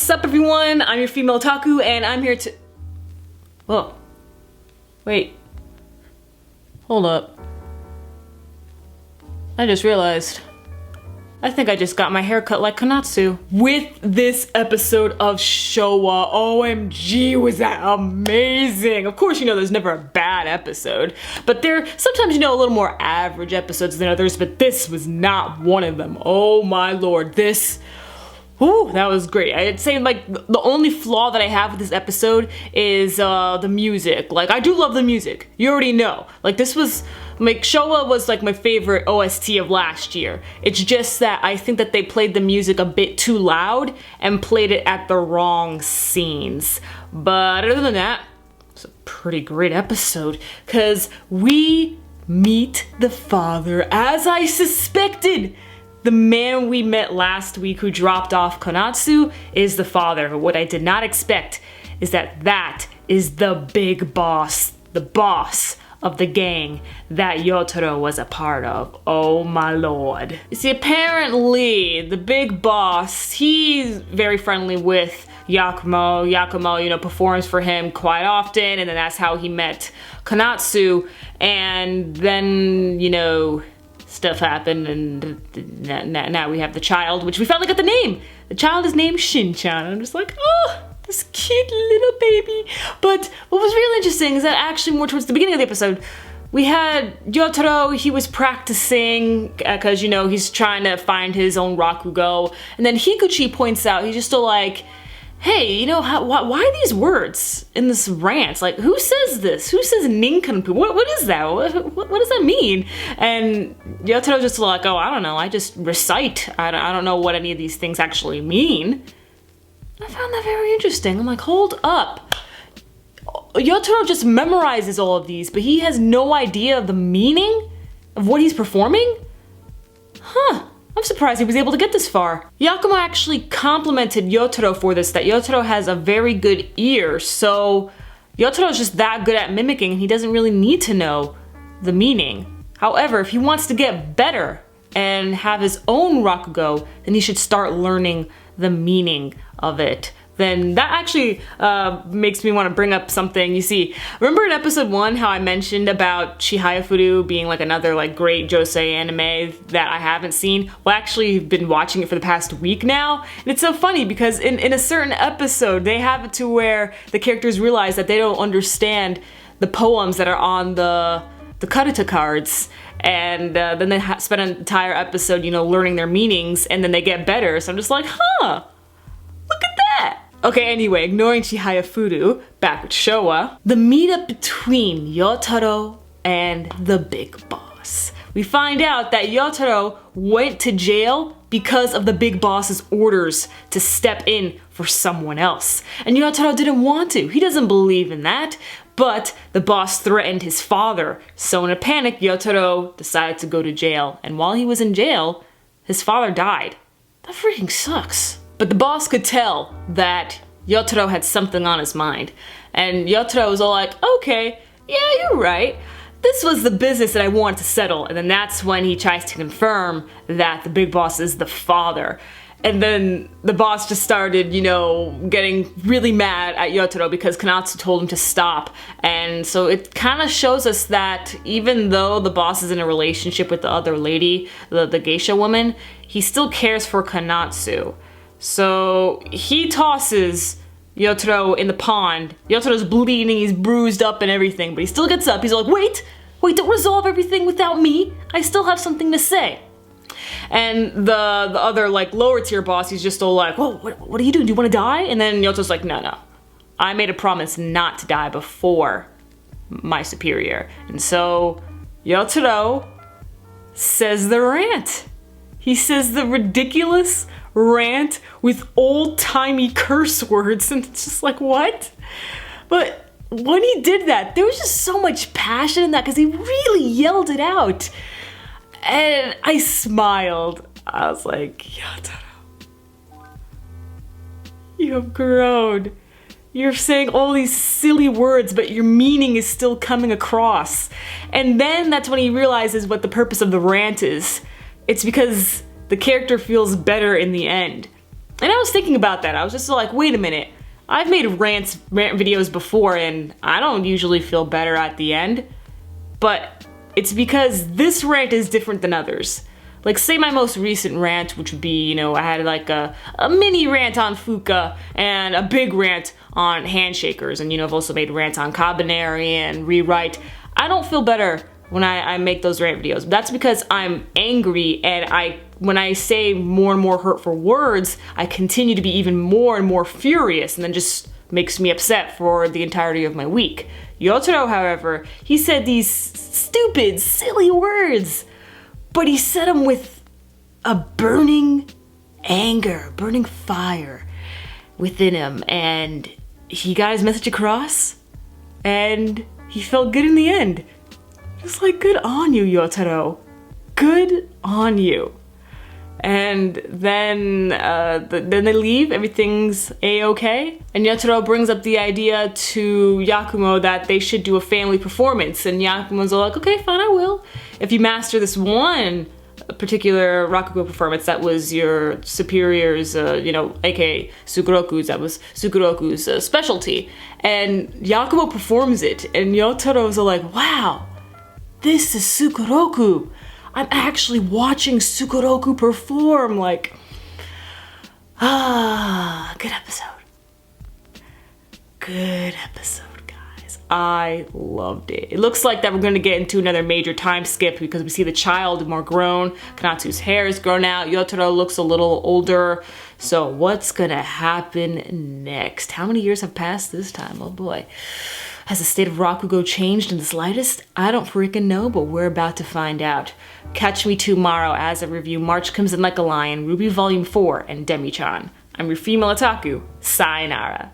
What's up everyone? I'm your female otaku and I'm here to... Whoa. Wait. Hold up. I just realized. I think I just got my hair cut like Konatsu. With this episode of Shouwa, OMG, was that amazing! Of course, you know there's never a bad episode, but there sometimes, you know, a little more average episodes than others, but this was not one of them. Oh my lord, this... Ooh, that was great. I'd say like the only flaw that I have with this episode is the music. Like, I do love the music. You already know. Like, this was, like, Shouwa was like my favorite OST of last year. It's just that I think that they played the music a bit too loud and played it at the wrong scenes. But other than that, it's a pretty great episode because we meet the father as I suspected. The man we met last week who dropped off Konatsu is the father. What I did not expect is that is the big boss, the boss of the gang that Yotaro was a part of. Oh my lord. You see, apparently the big boss, he's very friendly with Yakumo. Yakumo, you know, performs for him quite often, and then that's how he met Konatsu. And then, you know, stuff happened, and now we have the child, which we finally got the name. The child is named Shin-chan. I'm just like, oh, this cute little baby. But what was really interesting is that actually more towards the beginning of the episode, we had Yotaro. He was practicing because, you know, he's trying to find his own Rakugo. And then Higuchi points out, he's just still like, hey, you know, why these words in this rant? Like, who says this? Who says ninkanpu? What is that? What does that mean? And Yotaro's just like, oh, I don't know. I just recite. I don't know what any of these things actually mean. I found that very interesting. I'm like, hold up. Yotaro just memorizes all of these, but he has no idea of the meaning of what he's performing? Huh. I'm surprised he was able to get this far. Yakumo actually complimented Yotaro for this, that Yotaro has a very good ear, so Yotaro's just that good at mimicking and he doesn't really need to know the meaning. However, if he wants to get better and have his own Rakugo, then he should start learning the meaning of it. Then that actually makes me want to bring up something. You see, remember in episode 1 how I mentioned about Chihaya Furu being like another like great josei anime that I haven't seen? Well, actually, I've been watching it for the past week now, and it's so funny because in a certain episode, they have it to where the characters realize that they don't understand the poems that are on the karita cards, and then they spend an entire episode, you know, learning their meanings, and then they get better. So I'm just like, huh, look at that. Okay, anyway, ignoring Chihaya Furu, back with Shouwa. The meetup between Yotaro and the big boss. We find out that Yotaro went to jail because of the big boss's orders to step in for someone else. And Yotaro didn't want to. He doesn't believe in that. But the boss threatened his father. So in a panic, Yotaro decided to go to jail. And while he was in jail, his father died. That freaking sucks. But the boss could tell that Yotaro had something on his mind. And Yotaro was all like, okay, yeah, you're right. This was the business that I wanted to settle. And then that's when he tries to confirm that the big boss is the father. And then the boss just started, you know, getting really mad at Yotaro because Konatsu told him to stop. And so it kind of shows us that even though the boss is in a relationship with the other lady, the geisha woman, he still cares for Konatsu. So he tosses Yotaro in the pond. Yotaro's bleeding, he's bruised up and everything, but he still gets up. He's like, wait, don't resolve everything without me. I still have something to say. And the other like lower tier boss, he's just all like, whoa, what are you doing? Do you want to die? And then Yotaro's like, no. I made a promise not to die before my superior. And so Yotaro says the rant. He says the ridiculous rant with old-timey curse words, and it's just like, what? But when he did that, there was just so much passion in that because he really yelled it out. And I smiled. I was like, Yotaro, you have grown. You're saying all these silly words, but your meaning is still coming across. And then that's when he realizes what the purpose of the rant is. It's because the character feels better in the end. And I was thinking about that. I was just like, wait a minute. I've made rant videos before and I don't usually feel better at the end. But it's because this rant is different than others. Like, say my most recent rant, which would be, you know, I had like a mini rant on Fuka and a big rant on handshakers. And, you know, I've also made rants on Kabaneri and Rewrite. I don't feel better when I make those rant videos. That's because I'm angry, and when I say more and more hurtful words, I continue to be even more and more furious, and then just makes me upset for the entirety of my week. Yotaro, however, he said these stupid, silly words, but he said them with a burning anger, burning fire within him, and he got his message across, and he felt good in the end. Just like, good on you, Yotaro. Good on you. And then then they leave, everything's a-okay. And Yotaro brings up the idea to Yakumo that they should do a family performance. And Yakumo's all like, okay, fine, I will. If you master this one particular Rakugo performance, that was your superior's, you know, aka Sukeroku's, that was Sukeroku's specialty. And Yakumo performs it, and Yotaro's all like, wow, this is Sukeroku. I'm actually watching Sukeroku perform, like, good episode. Good episode, guys. I loved it. It looks like that we're gonna get into another major time skip because we see the child more grown, Kanatsu's hair is grown out, Yotaro looks a little older. So what's gonna happen next? How many years have passed this time? Oh boy. Has the state of Rakugo changed in the slightest? I don't freaking know, but we're about to find out. Catch me tomorrow as I review March Comes in Like a Lion, Ruby Volume 4, and Demi-chan. I'm your female otaku. Sayonara.